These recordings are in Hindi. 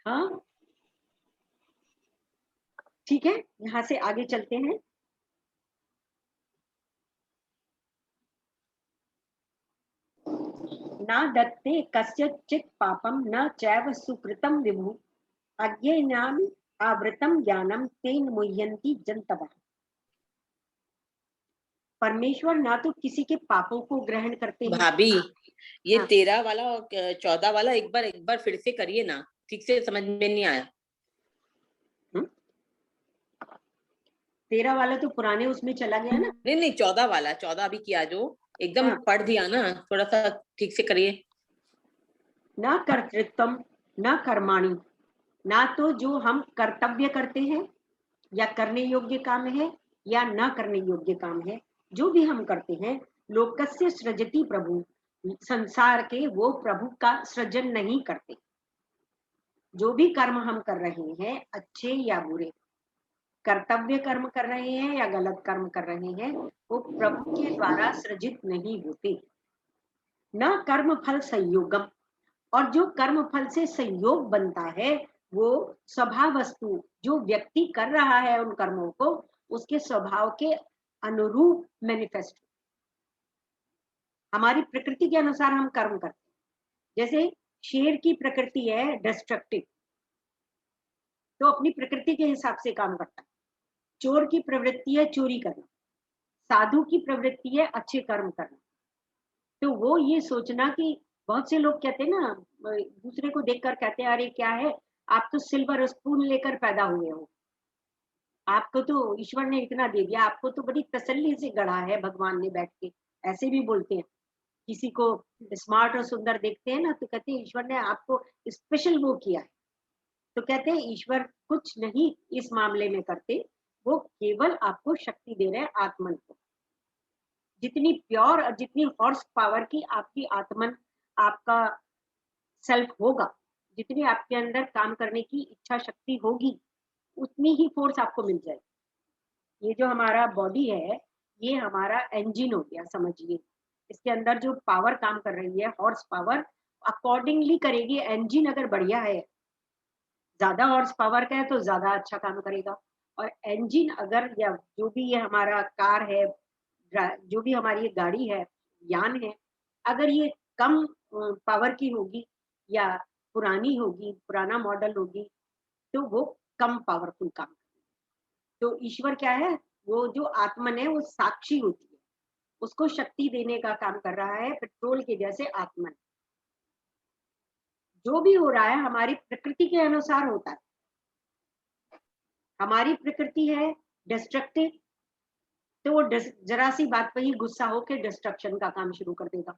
हाँ ठीक है, यहाँ से आगे चलते हैं। न दत्ते कस्यचित् पापम न चैव सुकृतं विभु अज्ञेनानि आवृतम ज्ञानम तेन मुह्यन्ति जन्तवः। परमेश्वर ना तो किसी के पापों को ग्रहण करते हैं। भाभी ये हाँ। 13 वाला और 14 वाला एक बार फिर से करिए ना, ठीक से समझ में नहीं आया। 13 वाला तो पुराने उसमें चला गया ना। नहीं 14 वाला, 14 अभी किया जो एकदम हाँ। पढ़ दिया ना, थोड़ा सा ठीक से करिए। न कर्तृत्वम न कर्माणि, ना तो जो हम कर्तव्य करते हैं या करने योग्य काम है या न करने योग्य काम है, जो भी हम करते हैं, लोकस्य सृजति प्रभु, संसार के वो प्रभु का सृजन नहीं करते। जो भी कर्म हम कर रहे हैं, अच्छे या बुरे, कर्तव्य कर्म कर रहे हैं या गलत कर्म कर रहे हैं, वो प्रभु के द्वारा सृजित नहीं होते। न कर्म फल संयोगम, और जो कर्म फल से संयोग बनता है वो स्वभाव वस्तु, जो व्यक्ति कर रहा है उन कर्मों को, उसके स्वभाव के अनुरूप मैनिफेस्ट। हमारी प्रकृति के अनुसार हम कर्म करते हैं। जैसे शेर की प्रकृति है डिस्ट्रक्टिव, तो अपनी प्रकृति के हिसाब से काम करता है। चोर की प्रवृत्ति है चोरी करना, साधु की प्रवृत्ति है अच्छे कर्म करना। तो वो ये सोचना कि बहुत से लोग कहते हैं ना, दूसरे को देखकर कहते हैं अरे क्या है, आप तो सिल्वर स्पून लेकर पैदा हुए हो, आपको तो ईश्वर ने इतना दे दिया, आपको तो बड़ी तसल्ली से गढ़ा है भगवान ने बैठ के। ऐसे भी बोलते हैं। किसी को स्मार्ट और सुंदर देखते हैं ना, तो कहते हैं ईश्वर ने आपको स्पेशल वो किया है। तो कहते हैं ईश्वर कुछ नहीं इस मामले में करते, वो केवल आपको शक्ति दे रहे हैं आत्मन को। जितनी प्योर और जितनी हॉर्स पावर की आपकी आत्मन, आपका सेल्फ होगा, जितनी आपके अंदर काम करने की इच्छा शक्ति होगी, उतनी ही फोर्स आपको मिल जाएगी। ये जो हमारा बॉडी है, ये हमारा इंजन हो गया समझिए। इसके अंदर जो पावर काम कर रही है, हॉर्स पावर अकॉर्डिंगली करेगी। इंजन अगर बढ़िया है, ज्यादा हॉर्स पावर का है, तो ज्यादा अच्छा काम करेगा। और इंजन अगर, या जो भी ये हमारा कार है, जो भी हमारी ये गाड़ी है, यान है, अगर ये कम पावर की होगी या पुरानी होगी, पुराना मॉडल होगी, तो वो कम पावरफुल काम। तो ईश्वर क्या है, वो जो आत्मन है वो साक्षी होती है, उसको शक्ति देने का काम कर रहा है, पेट्रोल के जैसे आत्मन। जो भी हो रहा है हमारी प्रकृति के अनुसार होता है। हमारी प्रकृति है डिस्ट्रक्टिव, तो वो जरा सी बात पे ही गुस्सा होकर डिस्ट्रक्शन का काम शुरू कर देगा।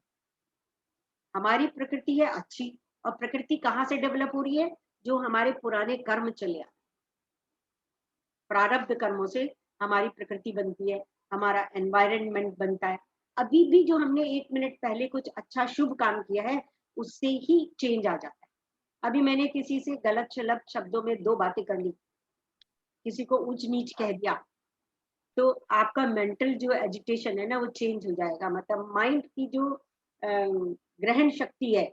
हमारी प्रकृति है अच्छी, और प्रकृति कहाँ से डेवलप हो रही है, जो हमारे पुराने कर्म चले आए, प्रारब्ध कर्मों से हमारी प्रकृति बनती है, हमारा एनवायरनमेंट बनता है। अभी भी जो हमने 1 मिनट पहले कुछ अच्छा शुभ काम किया है, उससे ही चेंज आ जाता है। अभी मैंने किसी से गलत शलत शब्दों में 2 बातें कर ली, किसी को ऊंच नीच कह दिया, तो आपका मेंटल जो एजिटेशन है ना, वो चेंज हो जाएगा। मतलब माइंड की जो ग्रहण शक्ति है,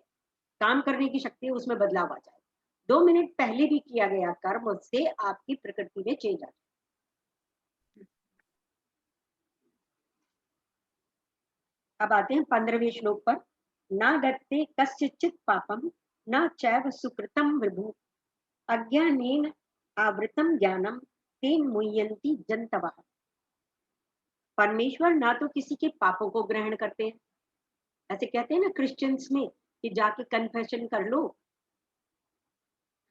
काम करने की शक्ति है, उसमें बदलाव आ जाएगा। 2 मिनट पहले भी किया गया कर्म से आपकी प्रकृति में चेंज आ जाएगा। अब आते हैं 15वें श्लोक पर। ना दत्ते कस्यचित् पापम न चैव सुकृतम विभु अज्ञानेन आवृतम ज्ञानम तेन मुह्यन्ति जन्तवः। परमेश्वर ना तो किसी के पापों को ग्रहण करते हैं। ऐसे कहते हैं ना क्रिश्चियंस में कि जाके कन्फेशन कर लो,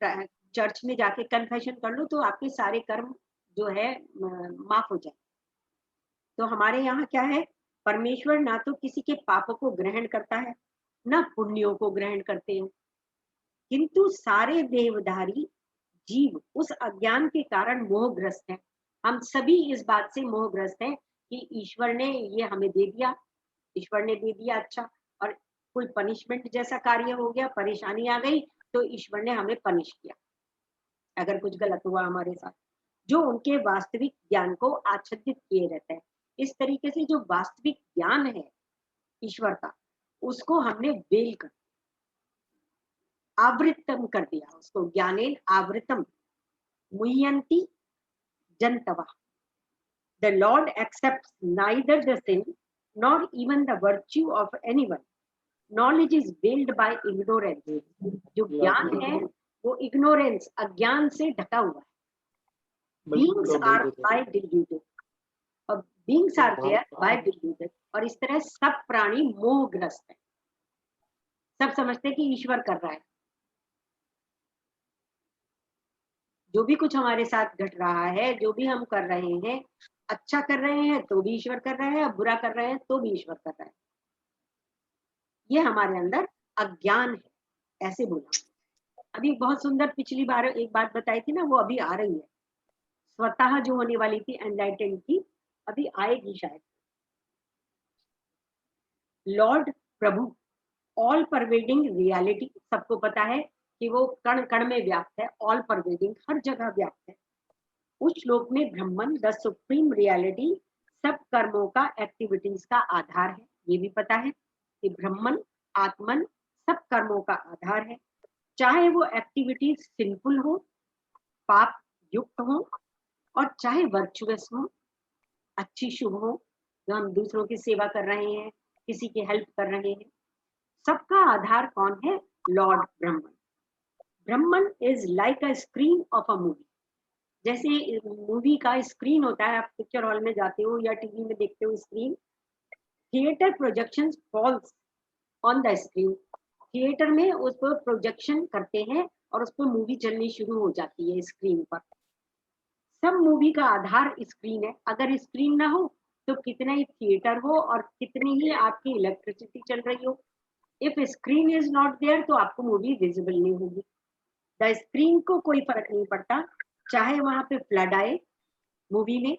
चर्च में जाके कन्फेशन कर लो तो आपके सारे कर्म जो है माफ हो जाए। तो हमारे यहाँ क्या है, परमेश्वर ना तो किसी के पापों को ग्रहण करता है, ना पुण्यों को ग्रहण करते हैं, किंतु सारे देवधारी जीव उस अज्ञान के कारण मोहग्रस्त हैं। हम सभी इस बात से मोहग्रस्त हैं कि ईश्वर ने ये हमें दे दिया, ईश्वर ने दे दिया अच्छा, और कोई पनिशमेंट जैसा कार्य हो गया, परेशानी आ गई, तो ईश्वर ने हमें पनिश किया अगर कुछ गलत हुआ हमारे साथ। जो उनके वास्तविक ज्ञान को आच्छादित किए रहते हैं। इस तरीके से जो वास्तविक ज्ञान है ईश्वर का, उसको हमने वेल कर, आवृतम कर दिया उसको, ज्ञानेन आवृतम मुह्यन्ति जंतवा। The Lord accepts neither the sin nor even the virtue of anyone. Knowledge is veiled by ignorance. जो ज्ञान है वो ignorance, अज्ञान से ढका हुआ है। Beings are by deluded, और beings are there by deluded, और इस तरह सब प्राणी मोहग्रस्त है। सब समझते हैं कि ईश्वर कर रहा है। जो भी कुछ हमारे साथ घट रहा है, जो भी हम कर रहे हैं, अच्छा कर रहे हैं तो भी ईश्वर कर रहा है, बुरा कर रहे हैं तो भी ईश्वर कर रहा है। ये हमारे अंदर अज्ञान है, ऐसे बोला। अभी बहुत सुंदर पिछली बार एक बात बताई थी ना, वो अभी आ रही है। स्वतः जो होने वाली थी एनलाइटेंड की, अभी आएगी शायद। लॉर्ड प्रभु, ऑल परवेडिंग रियलिटी, सबको पता है कि वो कण कण में व्याप्त है, ऑल परवेडिंग, हर जगह व्याप्त है। उस श्लोक में ब्रह्मन द सुप्रीम रियलिटी सब कर्मों का, एक्टिविटीज का आधार है। ये भी पता है कि ब्रह्मन, आत्मन सब कर्मों का आधार है, चाहे वो एक्टिविटीज सिंफुल हो, पाप युक्त हो, और चाहे वर्चुअस हो, अच्छी शुभ हो, जो हम दूसरों की सेवा कर रहे हैं, किसी की हेल्प कर रहे हैं। सबका आधार कौन है? Lord Brahman. Brahman is like a screen of a movie. जैसे मूवी का स्क्रीन होता है, आप पिक्चर हॉल में जाते हो या टीवी में देखते हो screen, theatre projection falls on the screen. Theatre में उस पर प्रोजेक्शन करते हैं और उस पर मूवी चलनी शुरू हो जाती है स्क्रीन पर। सब मूवी का आधार स्क्रीन है। अगर स्क्रीन ना हो तो कितना ही थिएटर हो और कितनी ही आपकी इलेक्ट्रिसिटी चल रही हो, if screen is not there तो आपको मूवी विजिबल नहीं होगी। द स्क्रीन को कोई फर्क नहीं पड़ता, चाहे वहां पे फ्लड आए मूवी में,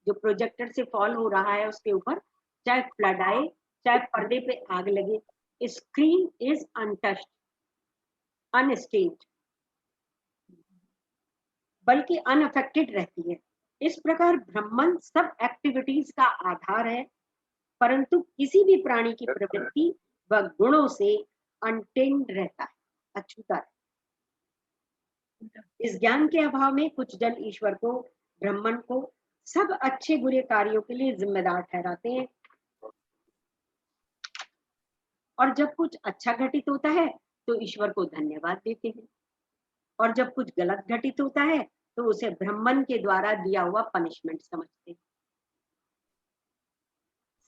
जो प्रोजेक्टर से फॉल हो रहा है उसके ऊपर, चाहे फ्लड आए, चाहे पर्दे पे आग लगे, स्क्रीन इज अनटच्ड, अनस्टेन्ड, बल्कि अनअफेक्टेड रहती है। इस प्रकार ब्रह्मन सब एक्टिविटीज का आधार है, परंतु किसी भी प्राणी की प्रवृत्ति व गुणों से अनटेन्ड रहता है, अछूता है। इस ज्ञान के अभाव में कुछ जन ईश्वर को, ब्रह्मन को सब अच्छे बुरे कार्यों के लिए जिम्मेदार ठहराते हैं, और जब कुछ अच्छा घटित होता है तो ईश्वर को धन्यवाद देते हैं, और जब कुछ गलत घटित होता है तो उसे ब्रह्मन के द्वारा दिया हुआ पनिशमेंट समझते हैं।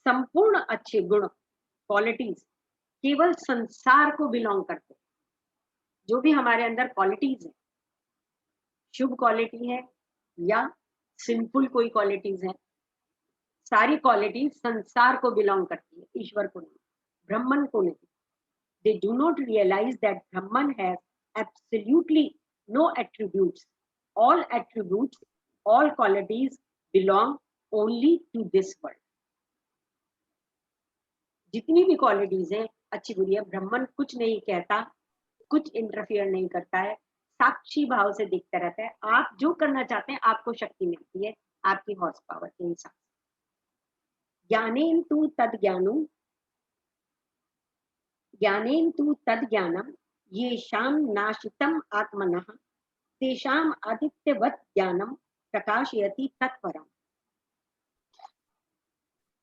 संपूर्ण अच्छे गुण, क्वालिटीज केवल संसार को बिलोंग करते हैं। जो भी हमारे अंदर क्वालिटीज है, शुभ क्वालिटी है या सिंफुल कोई क्वालिटीज है, सारी क्वालिटी संसार को बिलोंग करती है, ईश्वर को नहीं, ब्रह्मन को नहीं। They do not realize that Brahman has absolutely no attributes. All attributes, all qualities belong only to this world. जितनी भी क्वालिटीज है अच्छी बुरी है, ब्रह्मन कुछ नहीं कहता, कुछ इंटरफियर नहीं करता है, साक्षी भाव से देखता रहता है। आप जो करना चाहते हैं आपको शक्ति मिलती है आपकी हॉर्स पावर के हिसाब से। ज्ञानेन तु तद ज्ञानम, ज्ञानेन तु तद ज्ञानम येषां नाशितम आत्मनः तेषाम आदित्यवत ज्ञानम प्रकाशयति तत्परम।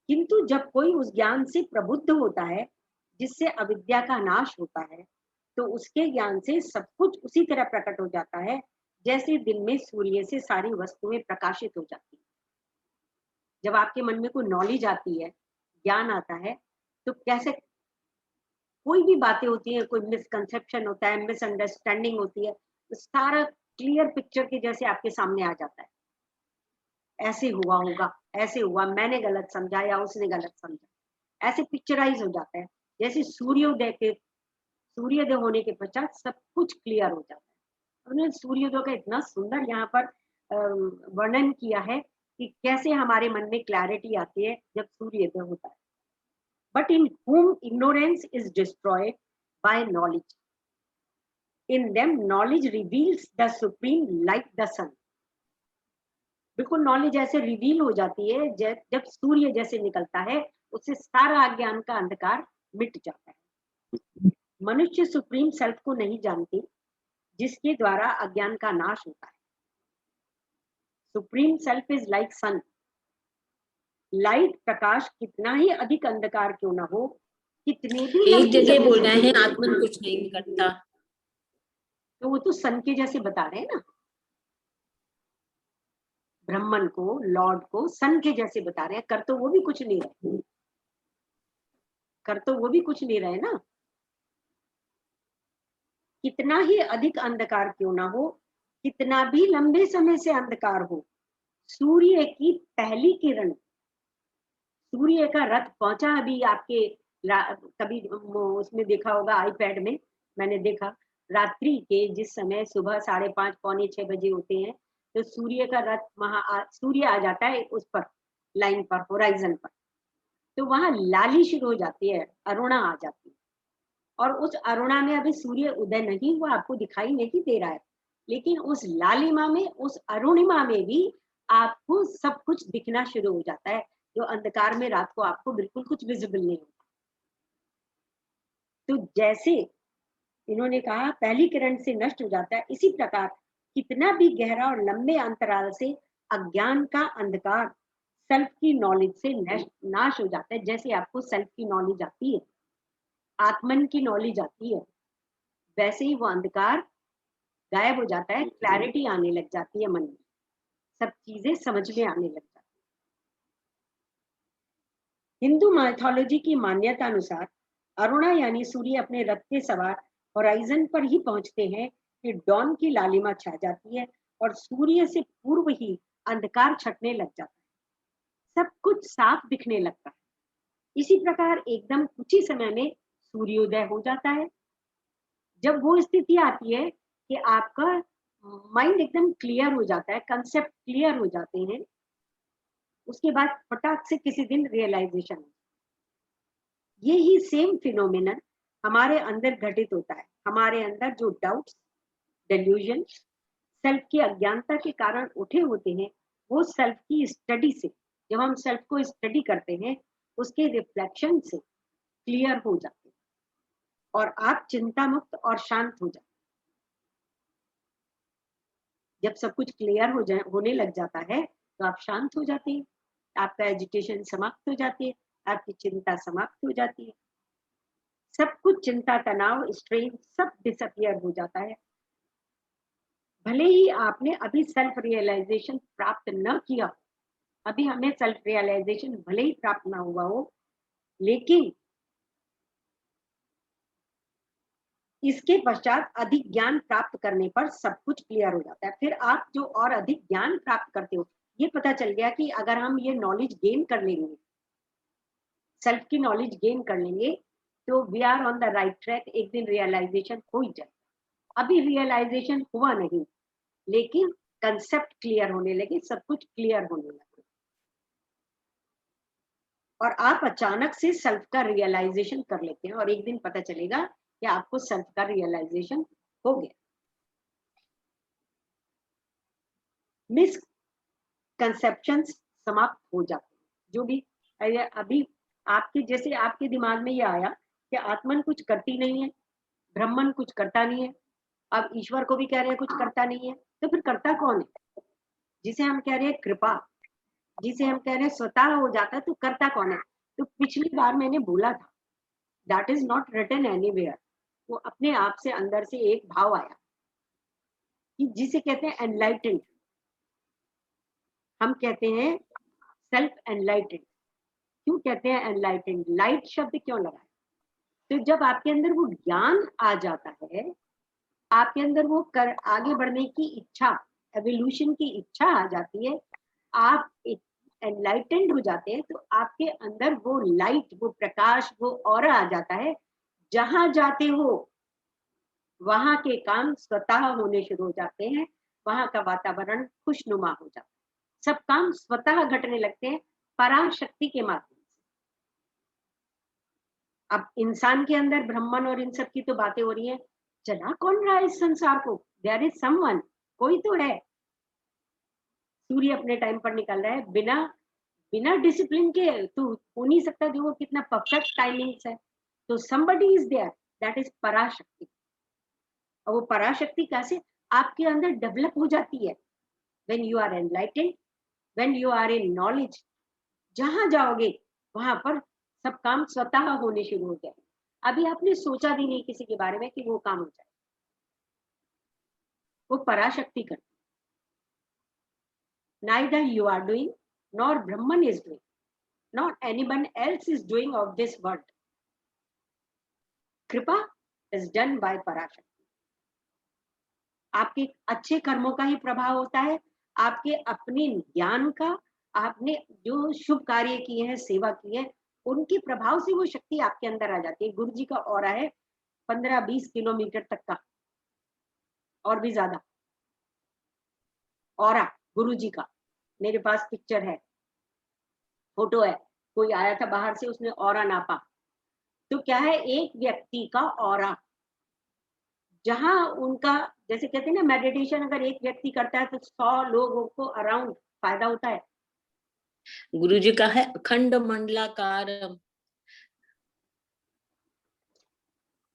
किंतु जब कोई उस ज्ञान से प्रबुद्ध होता है जिससे अविद्या का नाश होता है, तो उसके ज्ञान से सब कुछ उसी तरह प्रकट हो जाता है जैसे दिन में सूर्य से सारी वस्तुएं प्रकाशित हो जाती है। जब आपके मन में कोई नॉलेज आती है, ज्ञान आता है, तो कैसे कोई भी बातें होती है, कोई मिसकंसेप्शन होता है, मिसअंडरस्टैंडिंग होती है, तो सारा क्लियर पिक्चर के जैसे आपके सामने आ जाता है। ऐसे हुआ होगा, ऐसे हुआ, मैंने गलत समझा या उसने गलत समझा, ऐसे पिक्चराइज हो जाता है। जैसे सूर्योदय होने के पश्चात सब कुछ क्लियर हो जाता है। उन्होंने सूर्योदय का इतना सुंदर यहाँ पर वर्णन किया है कि कैसे हमारे मन में क्लैरिटी आती है जब सूर्योदय होता है। But in whom ignorance is destroyed by knowledge, in them knowledge reveals the supreme like the sun. बिल्कुल नॉलेज ऐसे रिवील हो जाती है जब सूर्य जैसे निकलता है, उससे सारा ज्ञान का अंधकार मिट जाता है। मनुष्य सुप्रीम सेल्फ को नहीं जानते, जिसके द्वारा अज्ञान का नाश होता है। Supreme self is like sun. Light, प्रकाश कितना ही अधिक अंधकार क्यों ना हो, कितने भी एक लंबे जगह समय बोल से, रहे हैं आत्मन कुछ नहीं करता, तो वो तो सन के जैसे बता रहे हैं ना, ब्रह्मन को, लॉर्ड को सन के जैसे बता रहे हैं। कर तो वो भी कुछ नहीं रहे, कर तो वो भी कुछ नहीं रहे ना। कितना ही अधिक अंधकार क्यों ना हो, कितना भी लंबे समय से अंधकार हो, सूर्य की पहली किरण, सूर्य का रथ पहुंचा अभी आपके, कभी उसमें देखा होगा आईपैड में, मैंने देखा रात्रि के जिस समय सुबह 5:30 पौने 6 बजे होते हैं, तो सूर्य का रथ वहां सूर्य आ जाता है उस पर, लाइन पर, होराइजन पर, तो वहां लाली शुरू हो जाती है, अरुणा आ जाती है। और उस अरुणा में अभी सूर्य उदय नहीं हुआ, आपको दिखाई नहीं दे रहा है, लेकिन उस लालिमा में, उस अरुणिमा में भी आपको सब कुछ दिखना शुरू हो जाता है, जो अंधकार में रात को आपको बिल्कुल कुछ विजिबल नहीं होता। तो जैसे इन्होंने कहा पहली किरण से नष्ट हो जाता है, इसी प्रकार कितना भी गहरा और लंबे अंतराल से अज्ञान का अंधकार सेल्फ की नॉलेज से नाश हो जाता है। जैसे आपको सेल्फ की नॉलेज आती है, आत्मन की नॉलेज आती है, वैसे ही वो अंधकार गायब हो जाता है, क्लैरिटी आने लग जाती है मन में, सब चीजें समझ में आने लग जाती है। हिंदू माइथोलॉजी की मान्यता अनुसार अरुणा यानी सूर्य अपने रथ पे सवार होराइजन पर ही पहुंचते हैं कि डॉन की लालिमा छा जाती है और सूर्य से पूर्व ही अंधकार छटने लग जाता है, सब कुछ साफ दिखने लगता है। इसी प्रकार एकदम कुछ ही समय में सूर्योदय हो जाता है। जब वो स्थिति आती है कि आपका माइंड एकदम क्लियर हो जाता है, कंसेप्ट क्लियर हो जाते हैं, उसके बाद फटाक से किसी दिन रियलाइजेशन, ये ही सेम फिनोमिनन हमारे अंदर घटित होता है। हमारे अंदर जो डाउट्स, डेल्यूजन, सेल्फ की अज्ञानता के कारण उठे होते हैं, वो सेल्फ की स्टडी से, जब हम सेल्फ को स्टडी करते हैं, उसके रिफ्लेक्शन से क्लियर हो जाते हैं और आप चिंता मुक्त और शांत हो जाते हैं। जब सब कुछ क्लियर होने लग जाता है, तो आप शांत हो जाते हैं, आपका एजिटेशन समाप्त हो जाती है, आपकी चिंता समाप्त हो जाती है, सब कुछ चिंता, तनाव, स्ट्रेन सब डिसअपियर हो जाता है। भले ही आपने अभी सेल्फ रियलाइजेशन प्राप्त न किया, अभी हमें सेल्फ रियलाइजेशन भले ही प्राप्त ना हुआ हो, लेकिन इसके पश्चात अधिक ज्ञान प्राप्त करने पर सब कुछ क्लियर हो जाता है। फिर आप जो और अधिक ज्ञान प्राप्त करते हो, ये पता चल गया कि अगर हम ये नॉलेज गेन कर लेंगे, सेल्फ की नॉलेज गेन कर लेंगे, तो we are on the right track, एक दिन रियलाइजेशन हो ही जाए। अभी रियलाइजेशन हुआ नहीं, लेकिन कंसेप्ट क्लियर होने लगे, सब कुछ क्लियर होने लगे, और आप अचानक से सेल्फ का रियलाइजेशन कर लेते हैं, और एक दिन पता चलेगा कि आपको सेल्फ का रियलाइजेशन हो गया। मिसकंसेप्शंस समाप्त हो जाते हैं, जो भी अभी आपके जैसे आपके दिमाग में ये आया कि आत्मन कुछ करती नहीं है, ब्रह्मन कुछ करता नहीं है, अब ईश्वर को भी कह रहे हैं कुछ करता नहीं है, तो फिर करता कौन है? जिसे हम कह रहे हैं कृपा, जिसे हम कह रहे हैं स्वतः हो जाता है, तो करता कौन है? तो पिछली बार मैंने बोला था, that is not written anywhere, वो अपने आप से अंदर से एक भाव आया कि जिसे कहते हैं एनलाइटेंड, हम कहते हैं सेल्फ एनलाइटेंड। क्यों कहते हैं एनलाइटेंड, लाइट शब्द क्यों लगा? तो जब आपके अंदर वो ज्ञान आ जाता है, आपके अंदर वो आगे बढ़ने की इच्छा, एवोल्यूशन की इच्छा आ जाती है, आप एनलाइटेंड हो जाते हैं, तो आपके अंदर वो लाइट, वो प्रकाश, वो ऑरा आ जाता है। जहां जाते हो वहां के काम स्वतः होने शुरू हो जाते हैं, वहां का वातावरण खुशनुमा हो जाता है, सब काम स्वतः घटने लगते हैं पराशक्ति के माध्यम से। अब इंसान के अंदर ब्रह्मन और इन सब की तो बातें हो रही हैं, चला कौन रहा है इस संसार को? देयर इज समवन, कोई तो है। सूर्य अपने टाइम पर निकल रहा है, बिना बिना डिसिप्लिन के तो हो नहीं सकता, जो वो कितना परफेक्ट टाइमिंग्स है, तो somebody is there, that is Parashakti. और वो पराशक्ति कैसे आपके अंदर डेवलप हो जाती है? When you are enlightened, when you are in knowledge, जहां जाओगे वहां पर सब काम स्वतः होने शुरू हो जाए। अभी आपने सोचा भी नहीं किसी के बारे में कि वो काम हो जाए, वो पराशक्ति करती। Neither you are doing, nor Brahman is doing, nor anyone else is doing of this world. कृपा is done by पराशक्ति। आपके अच्छे कर्मों का ही प्रभाव होता है, आपके अपने ज्ञान का, आपने जो शुभ कार्य किए हैं, सेवा की है, उनके प्रभाव से वो शक्ति आपके अंदर आ जाती है। गुरु जी का ऑरा है 15-20 किलोमीटर तक का, और भी ज्यादा ऑरा गुरु जी का। मेरे पास पिक्चर है, फोटो है, कोई आया था बाहर से, उसने ऑरा नापा। तो क्या है, एक व्यक्ति का ऑरा, जहां उनका, जैसे कहते हैं ना, मेडिटेशन अगर एक व्यक्ति करता है तो 100 लोगों को अराउंड फायदा होता है। गुरुजी का है अखंड मंडलाकार।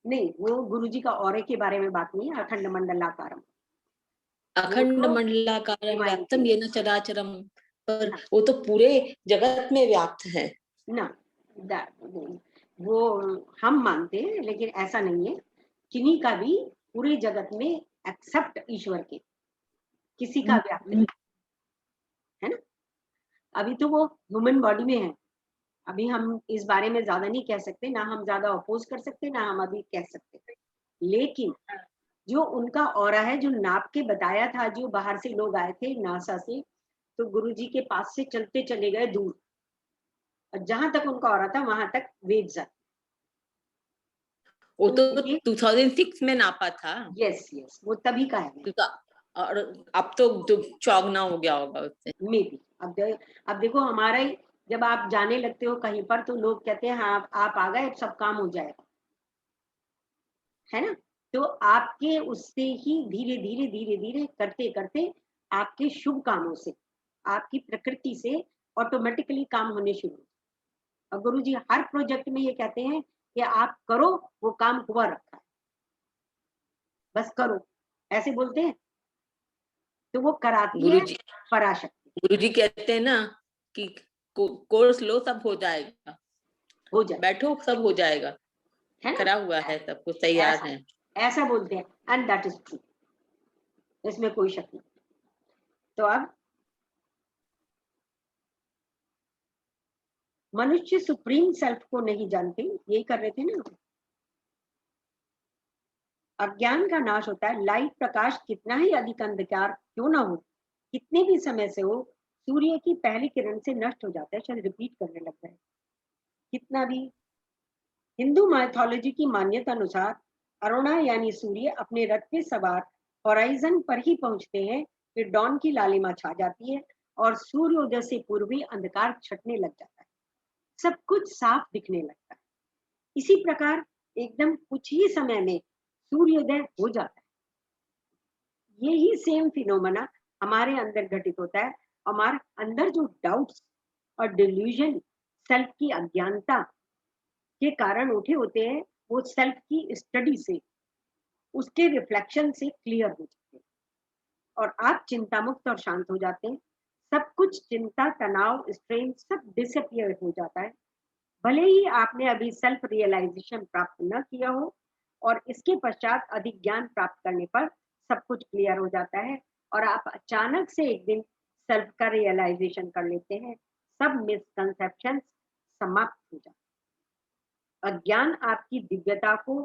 नहीं, वो गुरुजी का ऑरे के बारे में बात नहीं है, अखंड मंडलाकारम। अखंड मंडलाकारम व्याप्तम येन चराचरम, पर वो तो पूरे जगत में व्याप्त है ना। वो हम मानते हैं, लेकिन ऐसा नहीं है। किन्हीं का भी पूरे जगत में एक्सेप्ट ईश्वर के किसी का व्याप्त नहीं है ना। अभी तो वो ह्यूमन बॉडी में है, अभी हम इस बारे में ज्यादा नहीं कह सकते, ना हम ज्यादा अपोज कर सकते, ना हम अभी कह सकते। लेकिन जो उनका ऑरा है, जो नाप के बताया था, जो बाहर से लोग आए थे नासा से, तो गुरुजी के पास से चलते चले गए दूर, और जहां तक उनका ऑरा था वहां तक वेव्स आए। वो तो 2006 में नापा था। यस यस, वो तभी का है। और अब तो चौगना हो गया होगा उससे, मे बी। अब देखो, हमारा ही जब आप जाने लगते हो कहीं पर, तो लोग कहते हैं हाँ आप आ गए, सब काम हो जाएगा, है ना। तो आपके उससे ही धीरे धीरे धीरे धीरे करते करते आपके शुभ कामों से, आपकी प्रकृति से ऑटोमेटिकली काम होने शुरू। और गुरु जी हर प्रोजेक्ट में ये कहते हैं कि आप करो, वो काम हुआ रखा है, बस करो, ऐसे बोलते हैं। तो वो कराती है पराशक्ति। गुरुजी कहते हैं ना कि कोर्स लो, सब हो जाएगा, हो जाए, बैठो सब हो जाएगा, करा हुआ है, सब कुछ तैयार है, ऐसा बोलते हैं। एंड दैट इज ट्रू, इसमें कोई शक नहीं। तो अब मनुष्य सुप्रीम सेल्फ को नहीं जानते, यही कर रहे थे ना। अज्ञान का नाश होता है, लाइट प्रकाश कितना ही अधिक अंधकार क्यों ना हो, कितने भी समय से हो, सूर्य की पहली किरण से नष्ट हो जाता है। शायद रिपीट करने लगता है कितना भी। हिंदू माइथोलॉजी की मान्यता अनुसार अरुणा यानी सूर्य अपने रथ पे सवार होराइजन पर ही पहुंचते हैं, फिर डॉन की लालिमा छा जाती है और सूर्योदय से पूर्व ही अंधकार छटने लग जाता है, सब कुछ साफ दिखने लगता है। इसी प्रकार एकदम कुछ ही समय में सूर्योदय हो जाता है। यही सेम फिनोमेना हमारे अंदर घटित होता है। हमारे अंदर जो डाउट्स और डिल्यूजन, सेल्फ की अज्ञानता के कारण उठे होते हैं, वो सेल्फ की स्टडी से, उसके रिफ्लेक्शन से क्लियर हो जाते हैं, और आप चिंता मुक्त और शांत हो जाते हैं। सब कुछ, चिंता, तनाव, स्ट्रेन सब डिसअपियर हो जाता है। भले ही आपने अभी सेल्फ रियलाइजेशन प्राप्त न किया हो, और इसके पश्चात अधिक ज्ञान प्राप्त करने पर सब कुछ क्लियर हो जाता है, और आप अचानक से एक दिन सेल्फ का रियलाइजेशन कर लेते हैं, सब मिसकंसेप्शन समाप्त हो जाते हैं। अज्ञान आपकी दिव्यता को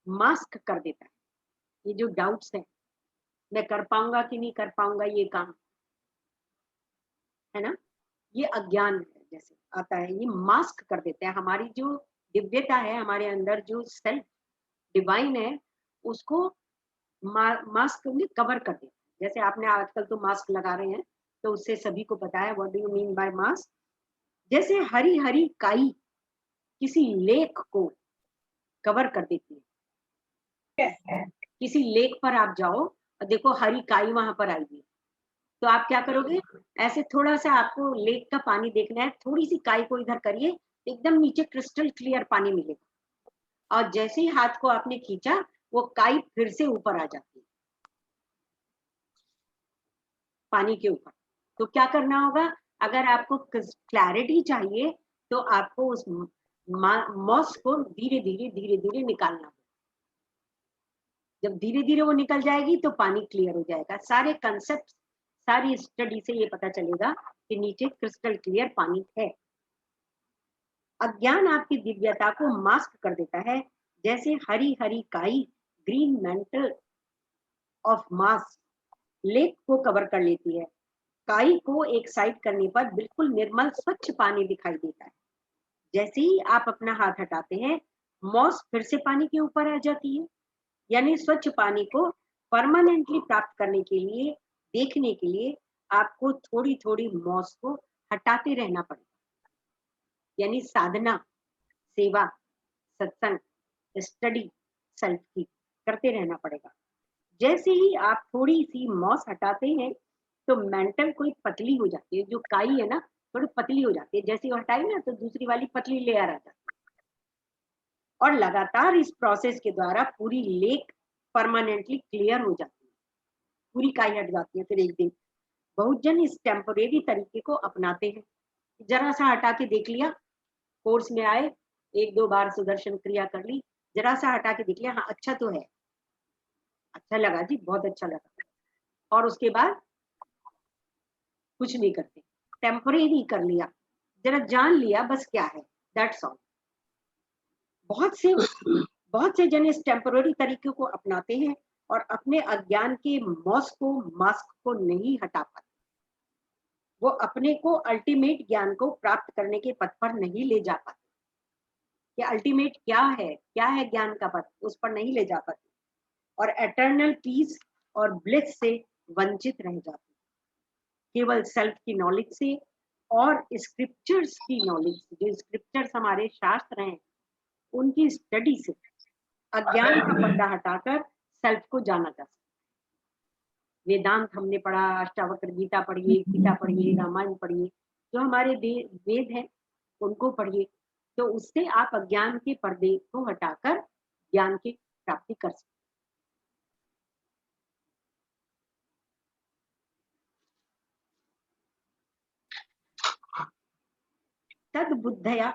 मास्क कर देता है। ये जो डाउट्स हैं, मैं कर पाऊंगा कि नहीं कर पाऊंगा ये काम, है ना, ये अज्ञान है जैसे आता है, ये मास्क कर देते हैं। हमारी जो दिव्यता है, हमारे अंदर जो सेल्फ डिवाइन है, उसको मास्क में कवर कर देते हैं। जैसे आपने आजकल तो मास्क लगा रहे हैं, तो उससे सभी को पता है what do you mean by mask. जैसे हरी हरी काई किसी लेक को कवर कर देती है। किसी लेक पर आप जाओ और देखो हरी काई वहां पर आई है, तो आप क्या करोगे, ऐसे थोड़ा सा आपको लेक का पानी देखना है, थोड़ी सी काई को इधर करिए, एकदम नीचे क्रिस्टल क्लियर पानी मिलेगा। और जैसे ही हाथ को आपने खींचा वो काई फिर से ऊपर आ जाती है पानी के ऊपर। तो क्या करना होगा, अगर आपको क्लैरिटी चाहिए तो आपको उस मॉस को धीरे धीरे निकालना होगा। जब धीरे धीरे वो निकल जाएगी तो पानी क्लियर हो जाएगा। सारे कंसेप्ट, सारी स्टडी से ये पता चलेगा कि नीचे क्रिस्टल क्लियर पानी है। अज्ञान आपकी दिव्यता को मास्क कर देता है, जैसे हरी हरी काई green mental of mass lake को कवर कर लेती है। काई को एक साइड करने पर बिल्कुल निर्मल स्वच्छ पानी दिखाई देता है। जैसे ही आप अपना हाथ हटाते हैं, मॉस फिर से पानी के ऊपर आ जाती है। यानी स्वच्छ पानी को परमानेंटली प्राप्त करने के लिए, देखने के लिए आपको थोड़ी थोड़ी मॉस को हटाते रहना पड़ेगा। यानी साधना, सेवा, सत्संग, स्टडी सेल्फ की करते रहना पड़ेगा। जैसे ही आप थोड़ी सी मॉस हटाते हैं तो मेंटल कोई पतली हो जाती है, जो काई है ना थोड़ी पतली हो जाती है। जैसे ही हटाई ना तो दूसरी वाली पतली लेयर आ जाती है। और लगातार इस प्रोसेस के द्वारा पूरी लेक परमानेंटली क्लियर हो जाती है, पूरी काई हट जाती है। फिर एक दिन बहुत जन इस टेम्परेरी तरीके को अपनाते हैं। जरा सा हटा के देख लिया, कोर्स में आए, एक दो बार सुदर्शन क्रिया कर ली, जरा सा हटा के देख लिया, हाँ अच्छा तो है, अच्छा लगा जी, बहुत अच्छा लगा, और उसके बाद कुछ नहीं करते, टेम्परेरी कर लिया, जरा जान लिया बस क्या है, दैट्स ऑल। बहुत से जन इस टेम्पररी तरीके को अपनाते हैं और अपने अज्ञान के मास्क को नहीं हटा पाते। वो अपने को अल्टीमेट ज्ञान को प्राप्त करने के पथ पर नहीं ले जा पाते। कि अल्टीमेट क्या है ज्ञान का पथ, उस पर नहीं ले जा पाते और एटर्नल पीस और ब्लिस से वंचित रह जाते। केवल सेल्फ की नॉलेज से और स्क्रिप्चर्स की नॉलेज से, जो स्क्रिप्चर्स हमारे शास्त्र हैं उनकी स्टडी से अज्ञान का पर्दा हटाकर सेल्फ को जाना जा सकता। वेदांत हमने पढ़ा, अष्टावक्र गीता पढ़िए, गीता पढ़िए, रामायण पढ़िए, जो हमारे वेद हैं उनको पढ़िए, तो उससे आप अज्ञान के पर्दे को हटाकर ज्ञान की प्राप्ति कर सकते। तद बुद्धया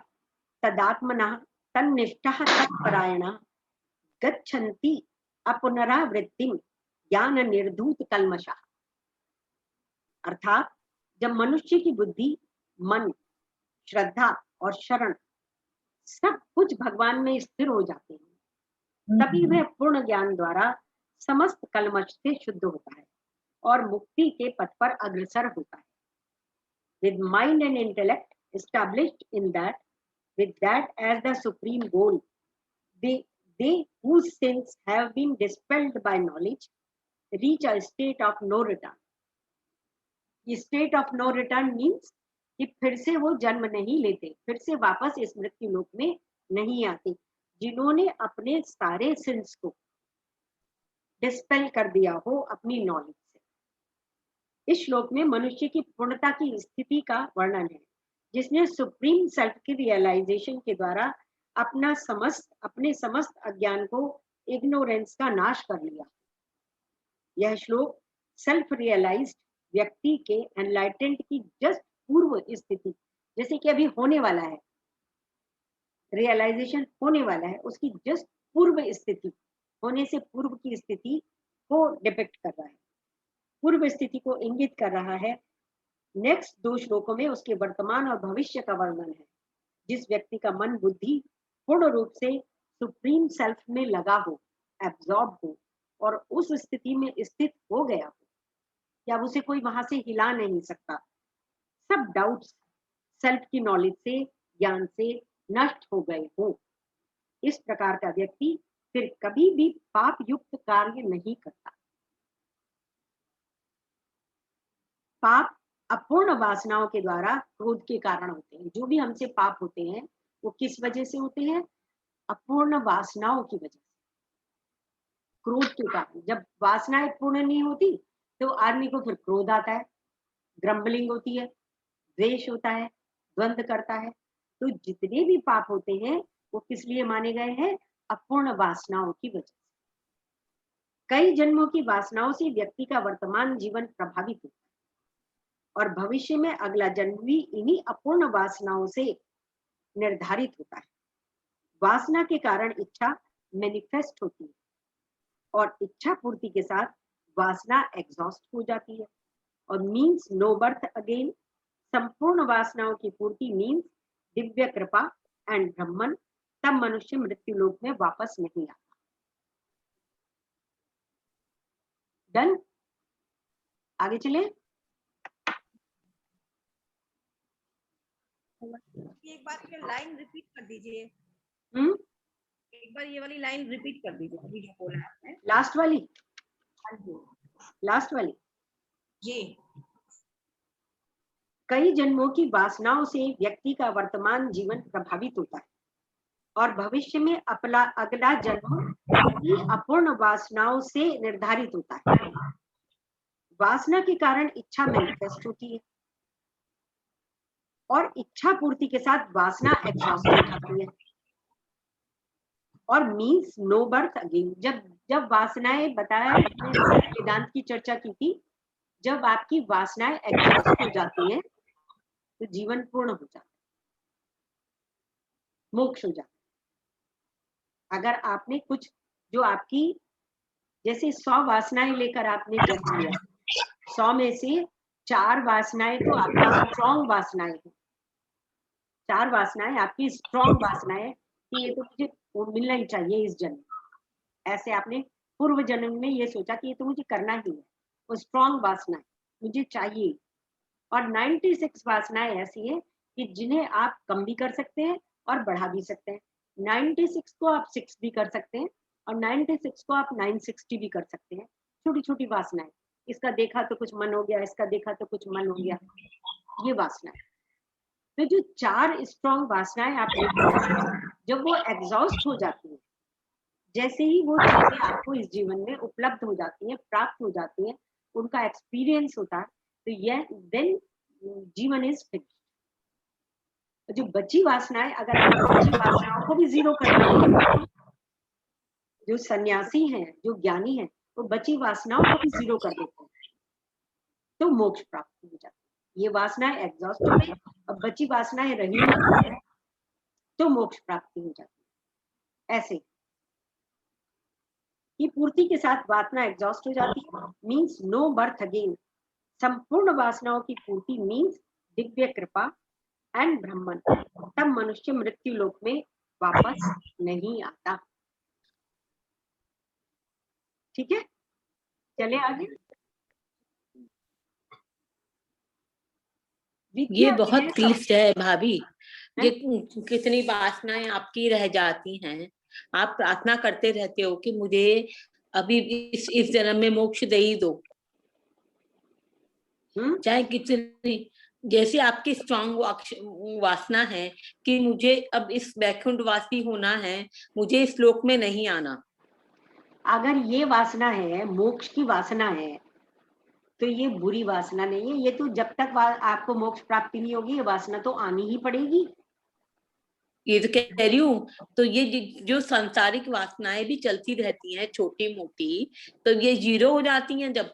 तदात्मना तन्निष्ठः तत्परायणः गच्छन्ति अपुनरावृत्तिम ज्ञान निर्धूत कल्मषः। अर्थात जब मनुष्य की बुद्धि, मन, श्रद्धा और शरण सब कुछ भगवान में स्थिर हो जाते हैं, तभी वह पूर्ण ज्ञान द्वारा समस्त कल्मश से शुद्ध होता है और मुक्ति के पथ पर अग्रसर होता है। With mind and intellect established in that, with that as the supreme goal, they whose sins have been dispelled by knowledge reach a state of no return. State of no return means कि फिर से वो जन्म नहीं लेते, फिर से वापस इस मृत्यु लोक में नहीं आते, जिन्होंने अपने सारे सिंस को डिस्पेल कर दिया हो अपनी नॉलेज से। इस श्लोक में मनुष्य की पूर्णता की स्थिति का वर्णन है, जिसने सुप्रीम सेल्फ की रियलाइजेशन के द्वारा अपने समस्त अज्ञान को, इग्नोरेंस का नाश कर लिया। यह श्लोक सेल्फ रियलाइज्ड व्यक्ति के एनलाइटेंड की जस्ट पूर्व स्थिति, जैसे कि अभी होने वाला है, रियलाइजेशन होने वाला है, उसकी जस्ट पूर्व स्थिति, होने से पूर्व की स्थिति को डिपिक्ट कर रहा है, पूर्व स्थिति को इंगित कर रहा है। नेक्स्ट दो श्लोकों में उसके वर्तमान और भविष्य का वर्णन है। जिस व्यक्ति का मन बुद्धि पूर्ण रूप से सुप्रीम सेल्फ में लगा हो, एब्जॉर्ब हो और उस स्थिति में स्थित हो गया हो, या उसे कोई वहां से हिला नहीं सकता, सब डाउट्स सेल्फ की नॉलेज से, ज्ञान से नष्ट हो गए हो, इस प्रकार का व्यक्ति फिर कभी भी पाप युक्त कार्य नहीं करता। पाप अपूर्ण वासनाओं के द्वारा क्रोध के कारण होते हैं। जो भी हमसे पाप होते हैं वो किस वजह से होते हैं? अपूर्ण वासनाओं की वजह से, क्रोध के कारण। जब वासनाएं पूर्ण नहीं होती तो आदमी को फिर क्रोध आता है, ग्रम्बलिंग होती है, द्वेष होता है, द्वंद्व करता है। तो जितने भी पाप होते हैं वो किस लिए माने गए हैं? अपूर्ण वासनाओं की वजह से। कई जन्मों की वासनाओं से व्यक्ति का वर्तमान जीवन प्रभावित होता है और भविष्य में अगला जन्म भी इन्हीं अपूर्ण वासनाओं से निर्धारित होता है। वासना के कारण इच्छा मैनिफेस्ट होती है और इच्छा पूर्ति के साथ वासना एग्जॉस्ट हो जाती है और मीन्स नो बर्थ अगेन। संपूर्ण वासनाओं की पूर्ति मीन्स दिव्य कृपा एंड ब्रह्मन। तब मनुष्य मृत्यु लोक में वापस नहीं आता। डन, आगे चले। एक बार लाइन रिपीट कर दीजिए। एक बार ये वाली लाइन रिपीट कर दीजिए, अभी जो बोला आपने। लास्ट वाली, हाँ जी, लास्ट वाली जी। कई जन्मों की वासनाओं से व्यक्ति का वर्तमान जीवन प्रभावित होता है और भविष्य में अपना अगला जन्म भी अपूर्ण वासनाओं से निर्धारित होता है। वासना के कारण इच्छा मैनिफेस्ट होती है और इच्छा पूर्ति के साथ वासना एग्जॉस्ट हो जाती है और मीन्स नो बर्थ अगेन। जब वासनाएं, बताया वेदांत की चर्चा की थी, जब आपकी वासनाएं एग्जॉस्ट हो जाती हैं तो जीवन पूर्ण हो जाता है, मोक्ष हो जाता है। अगर आपने कुछ जो आपकी, जैसे 100 वासनाएं लेकर आपने जन्म लिया, 100 में से 4 वासनाएं तो आपकी स्ट्रॉन्ग वासनाएं हैं। 4 वासनाएं आपकी स्ट्रॉन्ग वासनाएं कि ये तो मुझे मिलना ही चाहिए इस जन्म। ऐसे आपने पूर्व जन्म में ये सोचा कि ये तो मुझे करना ही है, वो स्ट्रॉन्ग वासनाएं मुझे चाहिए। और 96 वासनाएं ऐसी हैं कि जिन्हें आप कम भी कर सकते हैं और बढ़ा भी सकते हैं। 96 को आप 6 भी कर सकते हैं और 96 को आप 960 भी कर सकते हैं। छोटी छोटी वासनाएं, इसका देखा तो कुछ मन हो गया, इसका देखा तो कुछ मन हो गया, ये वासनाएं। तो जो 4 स्ट्रॉन्ग वासनाएं आप लेते हैं, जब वो एग्जॉस्ट हो जाती है, जैसे ही वो चीजें आपको इस जीवन में उपलब्ध हो जाती हैं, प्राप्त हो जाती हैं, उनका एक्सपीरियंस होता है, तो यह देन जीवन इज फिक्स्ड। जो बची वासनाएं, अगर आप बची वासनाओं को भी जीरो कर देंगे, जो सन्यासी हैं, जो ज्ञानी हैं, वो बची वासनाओं को भी जीरो कर देते हैं, तो मोक्ष प्राप्त हो जाता है। ये वासनाएं एग्जॉस्ट हो गई और बची वासनाएं रही नहीं, तो मोक्ष प्राप्ति हो जाती है। ऐसे की पूर्ति के साथ वासना एग्जॉस्ट हो जाती है, मीन्स नो बर्थ अगेन। संपूर्ण वासनाओं की पूर्ति मीन्स दिव्य कृपा एंड ब्रह्मन। तब मनुष्य मृत्यु लोक में वापस नहीं आता। ठीक है, चले आगे। ये बहुत क्लिष्ट है भाभी। ये कितनी वासनाएं आपकी रह जाती हैं। आप प्रार्थना करते रहते हो कि मुझे अभी इस जन्म में मोक्ष दे ही दो, चाहे कितनी, जैसे आपकी स्ट्रांग वासना है कि मुझे अब इस वैकुंठवासी होना है, मुझे इस लोक में नहीं आना। अगर ये वासना है, मोक्ष की वासना है, तो ये बुरी वासना नहीं है। ये तो जब तक आपको मोक्ष प्राप्ति नहीं होगी, ये वासना तो आनी ही पड़ेगी। ये तो कह रही हूँ। तो ये जो सांसारिक वासनाएं भी चलती रहती हैं छोटी मोटी, तो ये जीरो हो जाती हैं जब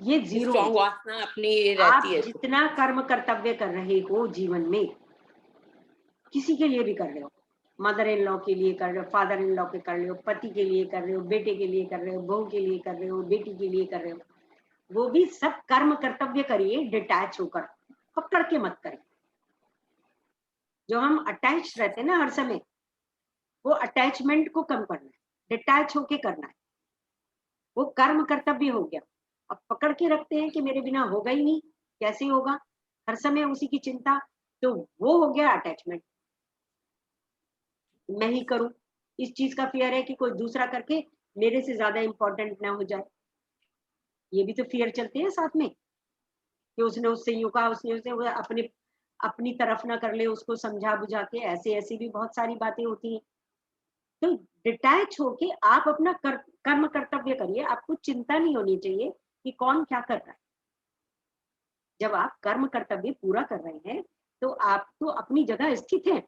ये जीरो स्ट्रॉन्ग वासना अपनी रहती है। आप जितना कर्म कर्तव्य कर रहे हो जीवन में, किसी के लिए भी कर रहे हो, मदर इन लॉ के लिए कर रहे हो, फादर इन लॉ के कर रहे हो, पति के लिए कर रहे हो, बेटे के लिए कर रहे हो, बहू के लिए कर रहे हो, बेटी के लिए कर रहे हो, वो भी सब कर्म कर्तव्य करिए डिटैच होकर, पकड़ के मत करिए। जो हम अटैच रहते हैं ना हर समय, वो अटैचमेंट को कम करना है, डिटैच होके करना है। वो कर्म कर्तव्य हो गया। अब पकड़ के रखते हैं कि मेरे बिना होगा ही नहीं, कैसे होगा, हर समय उसी की चिंता, तो वो हो गया अटैचमेंट। मैं ही करूं, इस चीज का फियर है कि कोई दूसरा करके मेरे से ज्यादा इंपॉर्टेंट ना हो जाए। ये भी तो फियर चलते हैं साथ में कि उसने उससे यूं कहा, उसने उससे अपने अपनी तरफ ना कर ले, उसको समझा बुझा के, ऐसे ऐसी भी बहुत सारी बातें होती हैं। तो डिटैच होके आप अपना कर्म कर्तव्य करिए। आपको चिंता नहीं होनी चाहिए कि कौन क्या कर रहा है। जब आप कर्म कर्तव्य पूरा कर रहे हैं तो आप तो अपनी जगह स्थित हैं।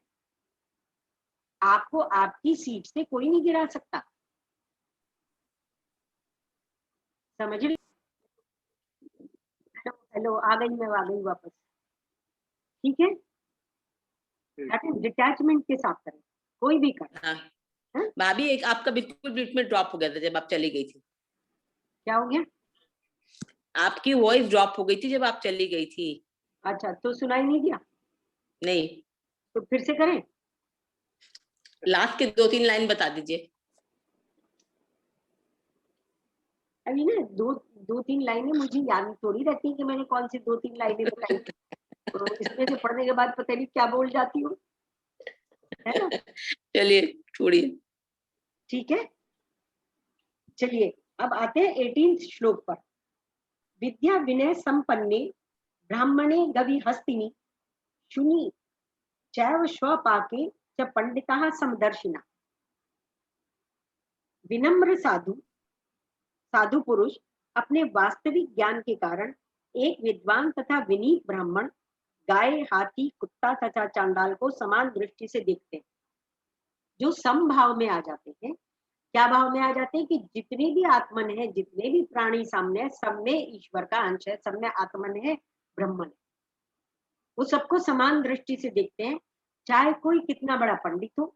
आपको आपकी सीट से कोई नहीं गिरा सकता, समझ रहे? हेलो, आ गई वापस, ठीक है। डिटैचमेंट के साथ करें, कोई भी कर। हाँ भाभी, एक आपका बिल्कुल बीच में ड्रॉप हो गया था जब आप चली गई थी। क्या हो गया? आपकी वॉइस ड्रॉप हो गई थी जब आप चली गई थी। अच्छा, तो सुनाई नहीं दिया? नहीं, तो फिर से करें? लास्ट के 2-3 लाइन बता दीजिए। अभी ना दो तीन लाइनें मुझे याद थोड़ी रहती कि मैंने कौन सी 2-3 लाइनें बताई। तो इसमें से पढ़ने के बाद पता नहीं क्या बोल जाती हूँ, है ना? चलिए छोड़िए। ठीक है, चलिए अब आते हैं 18 श्लोक पर। विद्या विनय संपन्ने ब्राह्मणे गवि हस्तिनी शुनि चैव स्वपाके च पंडिता समदर्शिना। विनम्र साधु पुरुष अपने वास्तविक ज्ञान के कारण एक विद्वान तथा विनीत ब्राह्मण गाय, हाथी, कुत्ता तथा चांडाल को समान दृष्टि से देखते हैं। जो समभाव में आ जाते हैं, क्या भाव में आ जाते हैं कि जितने भी आत्मन है, जितने भी प्राणी सामने है, सब में ईश्वर का अंश है, सब में आत्मन है, ब्रह्मन है। वो सबको समान दृष्टि से देखते हैं, चाहे कोई कितना बड़ा पंडित हो,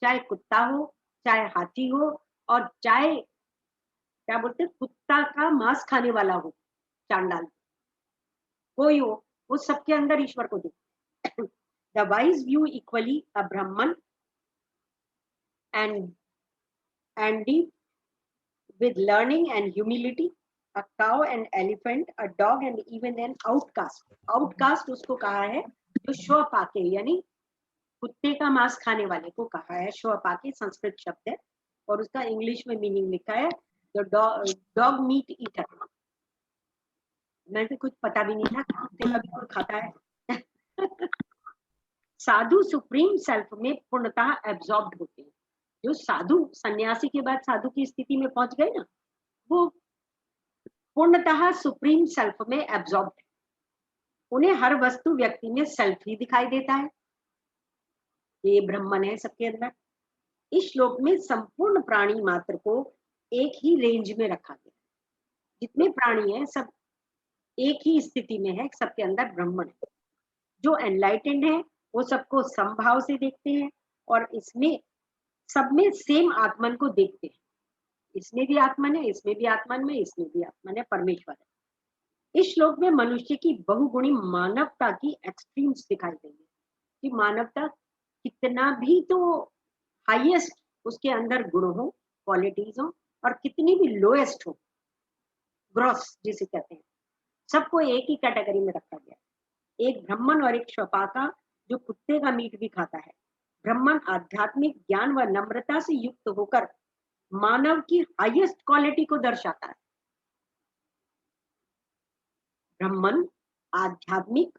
चाहे कुत्ता हो, चाहे हाथी हो, और चाहे क्या बोलते हैं कुत्ता का मांस खाने वाला हो, चांडाल कोई हो, वो सबके अंदर ईश्वर को देखते हैं। द वाइज व्यू इक्वली अ ब्राह्मण and deep with learning and humility, a cow and elephant, a dog and even an outcast. Outcast उसको कहा है जो स्वपाके यानी कुत्ते का मांस खाने वाले को कहा है। स्वपाके संस्कृत शब्द है और उसका इंग्लिश में मीनिंग लिखा है डॉग मीट ईटर। मैं तो कुछ पता भी नहीं था कुत्ते का भी कोई खाता है। साधु सुप्रीम सेल्फ में पूर्णतः एब्जॉर्ब्ड होते हैं। जो साधु सन्यासी के बाद साधु की स्थिति में पहुंच गए ना, वो पूर्णतः सुप्रीम सेल्फ में एब्जॉर्ब है। उन्हें हर वस्तु व्यक्ति में सेल्फ ही दिखाई देता है, ये ब्रह्मन है सबके अंदर। इस श्लोक में संपूर्ण प्राणी मात्र को एक ही रेंज में रखा गया। जितने प्राणी हैं सब एक ही स्थिति में है, सबके अंदर ब्रह्मन है। जो एनलाइटेंड है वो सबको समभाव से देखते हैं और इसमें सब में सेम आत्मन को देखते हैं। इसमें भी आत्मन है, इसमें भी आत्मन है, इसमें भी आत्मन है, परमेश्वर है। इस श्लोक में मनुष्य की बहुगुणी मानवता की एक्सट्रीम्स दिखाई देंगे कि मानवता कितना भी तो हाईएस्ट उसके अंदर गुण हो, क्वालिटीज हो, और कितनी भी लोएस्ट हो, ग्रॉस जिसे कहते हैं, सबको एक ही कैटेगरी में रखा गया। एक ब्राह्मण और एक स्वपाका जो कुत्ते का मीट भी खाता है। ब्राह्मण आध्यात्मिक ज्ञान व नम्रता से युक्त होकर मानव की हाईएस्ट क्वालिटी को दर्शाता है। ब्राह्मण आध्यात्मिक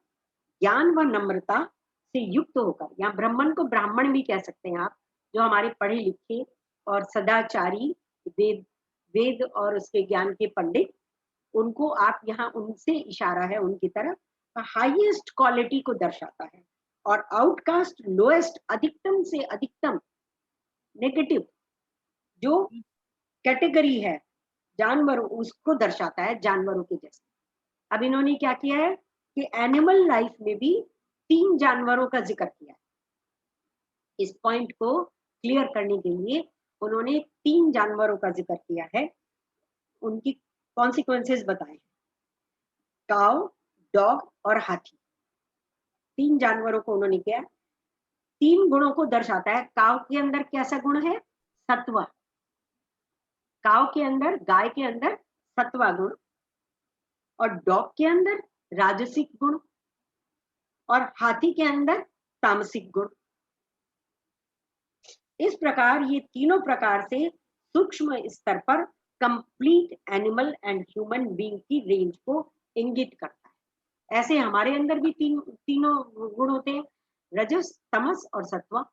ज्ञान व नम्रता से युक्त होकर, यहाँ ब्राह्मण को ब्राह्मण भी कह सकते हैं आप, जो हमारे पढ़े लिखे और सदाचारी वेद और उसके ज्ञान के पंडित, उनको आप यहाँ उनसे इशारा है उनकी तरफ, हाईएस्ट क्वालिटी को दर्शाता है। और आउटकास्ट लोएस्ट, अधिकतम से अधिकतम नेगेटिव जो कैटेगरी है जानवरों, उसको दर्शाता है, जानवरों के जैसे। अब इन्होंने क्या किया है कि एनिमल लाइफ में भी 3 जानवरों का जिक्र किया है। इस पॉइंट को क्लियर करने के लिए उन्होंने 3 जानवरों का जिक्र किया है, उनकी कॉन्सिक्वेंसेस बताए। काउ, डॉग और हाथी, 3 जानवरों को उन्होंने किया। 3 गुणों को दर्शाता है। काव के अंदर कैसा गुण है? सत्व। काव के अंदर, गाय के अंदर सत्वा गुण, और डॉग के अंदर राजसिक गुण, और हाथी के अंदर तामसिक गुण। इस प्रकार ये तीनों प्रकार से सूक्ष्म स्तर पर complete animal and human being की रेंज को इंगित करता है। ऐसे हमारे अंदर भी तीनों गुण होते हैं, रजस, तमस और सत्व।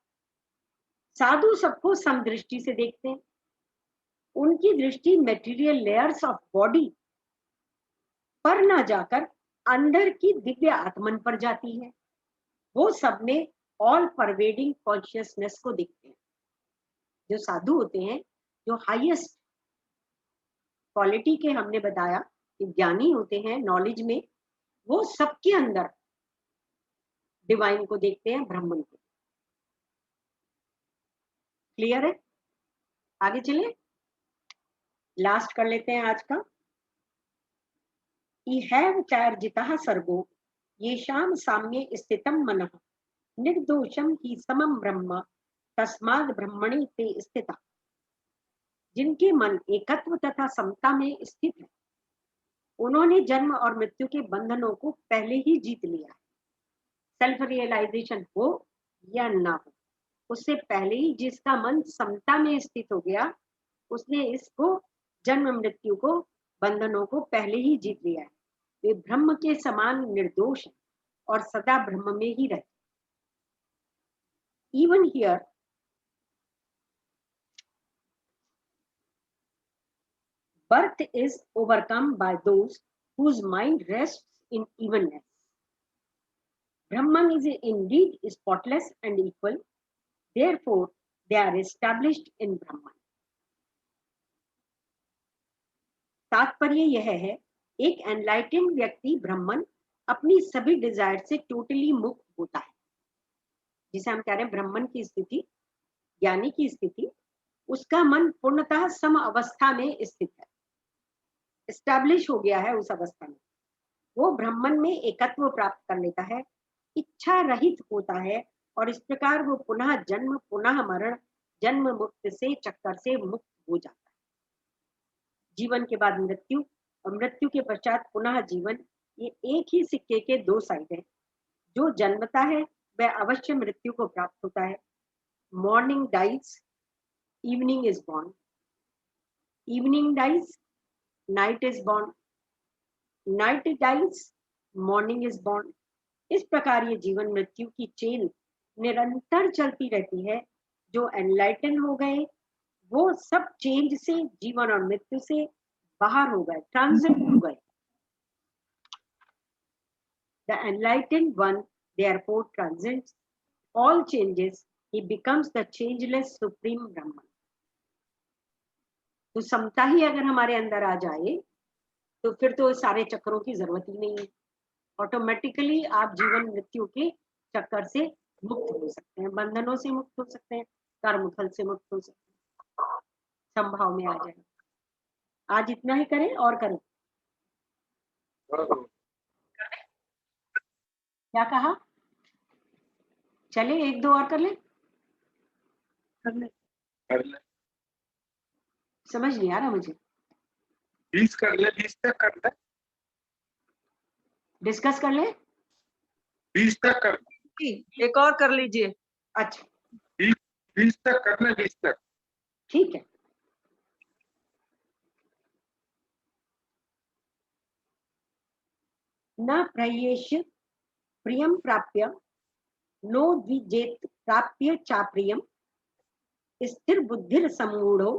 साधु सबको समदृष्टि से देखते हैं। उनकी दृष्टि मेटीरियल लेयर्स ऑफ बॉडी पर ना जाकर अंदर की दिव्य आत्मन पर जाती है। वो सब में ऑल परवेडिंग कॉन्शियसनेस को देखते हैं। जो साधु होते हैं, जो हाईएस्ट क्वालिटी के हमने बताया कि ज्ञानी होते हैं नॉलेज में, वो सबके अंदर डिवाइन को देखते हैं, ब्राह्मण को। क्लियर है? आगे चले, लास्ट कर लेते हैं आज का। इहैव चार्जितः सर्गो येषां साम्ये स्थितं मनः निर्दोषम ही समम ब्रह्म तस्माद् ब्रह्मणि ते स्थिता। जिनके मन एकत्व तथा समता में स्थित है, उन्होंने जन्म और मृत्यु के बंधनों को पहले ही जीत लिया है। सेल्फ रियलाइजेशन हो या ना हो, उससे पहले ही जिसका मन समता में स्थित हो गया, उसने इसको जन्म मृत्यु को बंधनों को पहले ही जीत लिया है। वे ब्रह्म के समान निर्दोष है और सदा ब्रह्म में ही रहते। Even here birth is overcome by those whose mind rests in evenness. Brahman is indeed spotless and equal, therefore they are established in Brahman. तात्पर्य यह है, एक एनलाइटेंड व्यक्ति ब्राह्मण अपनी सभी डिजायर से टोटली मुक्त होता है, जिसे हम कह रहे हैं ब्राह्मण की स्थिति, ज्ञानी की स्थिति। उसका मन पूर्णतः सम अवस्था में स्थित है, एस्टैब्लिश हो गया है उस अवस्था में। वो ब्राह्मण में एकत्व प्राप्त कर लेता है, इच्छा रहित होता है, और इस प्रकार वो पुनः जन्म पुनः मरण, जन्म मुक्त से चक्कर से मुक्त हो जाता है। जीवन के बाद मृत्यु और मृत्यु के पश्चात पुनः जीवन, ये एक ही सिक्के के दो साइड है। जो जन्मता है वह अवश्य मृत्यु को प्राप्त होता है। Morning dies, evening is born, evening dies, night is born, night dies, morning is born. इस प्रकार ये जीवन मृत्यु की चेन निरंतर चलती रहती है। जो एनलाइटन हो गए वो सब चेंज से, जीवन और मृत्यु से बाहर हो गए, ट्रांजिट हो गए। The enlightened one therefore transcends all changes, he becomes the changeless supreme Brahman. तो समता ही अगर हमारे अंदर आ जाए तो फिर तो सारे चक्रों की जरूरत ही नहीं है। ऑटोमेटिकली आप जीवन मृत्यु के चक्कर से मुक्त हो सकते हैं, बंधनों से मुक्त हो सकते हैं, कर्मफल से मुक्त हो सकते हैं, संभाव में आ जाए। आज इतना ही करें और करें? क्या कहा? चले एक दो और कर ले। समझ नहीं आ रहा मुझे। 20 कर ले, 20 तक कर ले, डिस्कस कर ले। 20 तक कर, एक और कर लीजिए। अच्छा 20 तक कर ले, 20 तक। ठीक है। न प्रयेष प्रियम प्राप्य नो द्विजेत प्राप्य चाप्रियम स्थिर बुद्धिर सम्मूढ़ो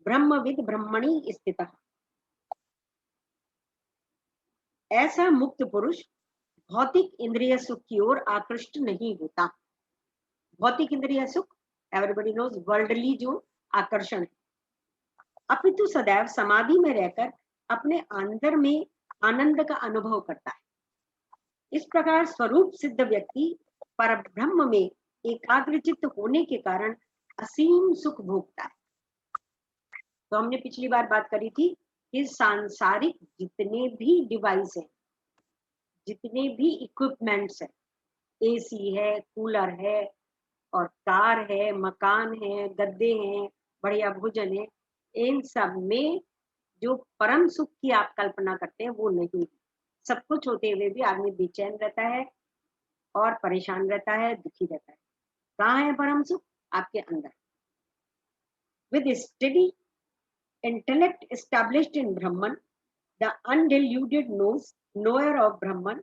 ब्रह्मविद ब्रह्मणि स्थितः। ऐसा मुक्त पुरुष भौतिक इंद्रिय सुख की ओर आकृष्ट नहीं होता। भौतिक इंद्रिय सुख, एवरीबॉडी नोज, वर्ल्डली जो आकर्षण है, अपितु सदैव समाधि में रहकर अपने अंदर में आनंद का अनुभव करता है। इस प्रकार स्वरूप सिद्ध व्यक्ति परब्रह्म में एकाग्रचित्त होने के कारण असीम सुख भोगता है। तो हमने पिछली बार बात करी थी कि सांसारिक जितने भी डिवाइस हैं, जितने भी इक्विपमेंट्स है, एसी है, कूलर है, और कार है, मकान है, गद्दे हैं, बढ़िया भोजन है, इन सब में जो परम सुख की आप कल्पना करते हैं वो नहीं है। सब कुछ होते हुए भी आदमी बेचैन रहता है और परेशान रहता है, दुखी रहता है। कहाँ है परम सुख? आपके अंदर। With study intellect established in Brahman, the undeluded knower of Brahman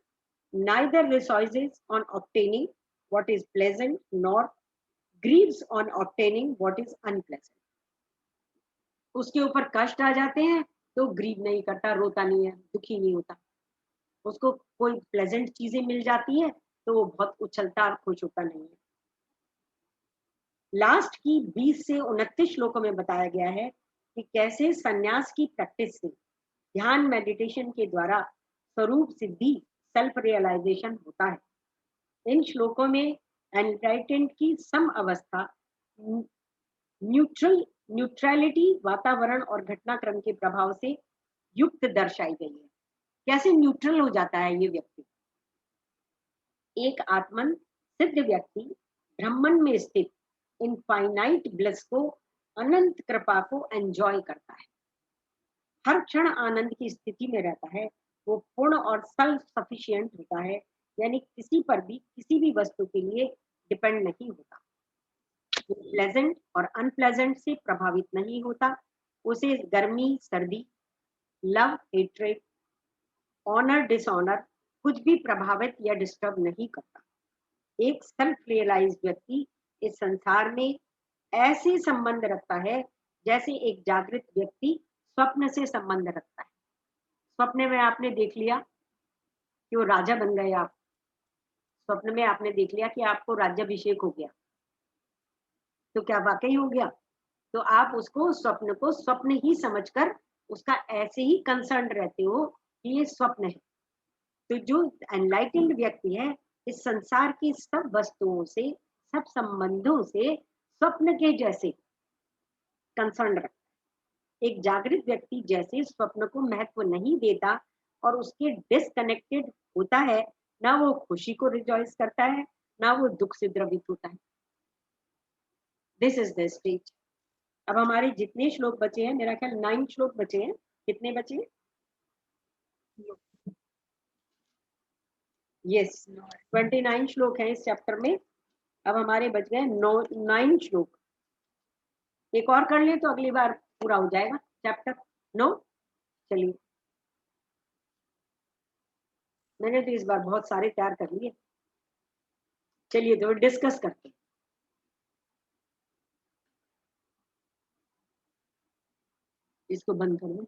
neither rejoices on obtaining what is pleasant nor grieves on obtaining what is unpleasant. उसके ऊपर कष्ट आ जाते हैं तो ग्रीव नहीं करता, रोता नहीं है, दुखी नहीं होता। उसको कोई प्लेजेंट चीजें मिल जाती है तो वो बहुत उछलता और खुश होता नहीं है। लास्ट की 20 से 29 श्लोकों में बताया गया है कि कैसे संन्यास की प्रैक्टिस से, ध्यान मेडिटेशन के द्वारा स्वरूप सिद्धि, सेल्फ रियलाइजेशन होता है। इन श्लोकों में एनलाइटेंड की सम अवस्था, न्यूट्रलिटी, वातावरण और घटनाक्रम के प्रभाव से युक्त दर्शाई गई है। कैसे न्यूट्रल हो जाता है ये व्यक्ति। एक आत्मन सिद्ध व्यक्ति ब्रह्मन में स्थित इनफाइनाइट ब्लिस को, अनंत कृपा को एंजॉय करता है, हर क्षण आनंद की स्थिति में रहता है। वो पूर्ण और सेल्फ सफिशिएंट होता है, यानी किसी पर भी, किसी भी वस्तु के लिए डिपेंड नहीं होता। वो प्लेजेंट और अनप्लेजेंट से प्रभावित नहीं होता। उसे गर्मी सर्दी, लव हेट्रेड, ऑनर डिसऑनर कुछ भी प्रभावित या डिस्टर्ब नहीं करता। एक सेल्फ रियलाइज व्यक्ति इस संसार में ऐसे संबंध रखता है जैसे एक जागृत व्यक्ति स्वप्न से संबंध रखता है। स्वप्न में आपने देख लिया कि वो राजा बन गए, आप स्वप्न में आपने देख लिया कि आपको राज्याभिषेक हो गया, तो क्या वाकई हो गया? तो आप उसको स्वप्न को स्वप्न ही समझकर उसका ऐसे ही कंसर्न रहते हो कि ये स्वप्न है। तो जो एनलाइटेंड व्यक्ति है इस संसार की सब वस्तुओं से, सब संबंधों से स्वप्न के जैसे कंसर्न रखता है। एक जागृत व्यक्ति जैसे स्वप्न को महत्व नहीं देता और उसके डिसकनेक्टेड होता है, ना वो खुशी को रिजॉइस करता है, ना वो दुख से द्रवित होता है। This is the stage. अब हमारे जितने श्लोक बचे हैं, मेरा ख्याल 9 श्लोक बचे हैं। कितने बचे हैं? यस, 29 श्लोक हैं इस चैप्टर में। अब हमारे बच गए 9 श्लोक। एक और कर ले तो अगली बार पूरा हो जाएगा चैप्टर 9। चलिए, मैंने तो इस बार बहुत सारे तैयार कर लिए। चलिए तो डिस्कस करते हैं। इसको बंद कर दो।